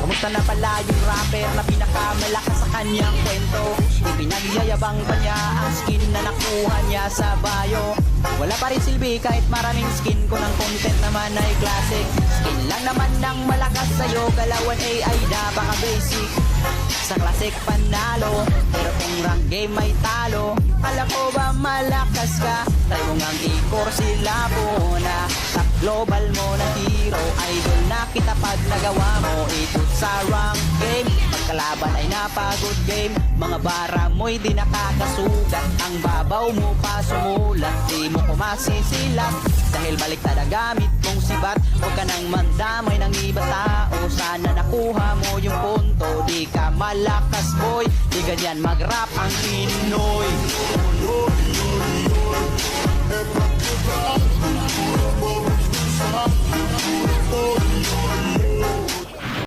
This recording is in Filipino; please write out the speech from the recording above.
Kamusta na pala yung rapper na pinakamalakas sa kanyang kwento? Ipinagyayabang pa niya ang skin na nakuha niya sa bayo. Wala pa rin silbi kahit maraming skin ko ng content naman ay classic. Skin lang naman ng malakas sa'yo, galawan AI napaka basic. Sa classic panalo, pero kung rank game may talo. Alam ko ba malakas ka? Try mo ngang i-core sila muna. Sa global mo na hero, idol na kita pag nagawa mo ito sa rank game. Pagkalaban ay napagod game, mga bara mo'y di nakakasugat. Ang babaw mo pa sumulat, di mo kumasisilat. Dahil baliktad ang gamit mong sibat, huwag ka nang mandamay ng iba tao. Sana nakuha mo yung punto, di ka malakas boy. Di ganyan mag-rap ang Pinoy. Hey.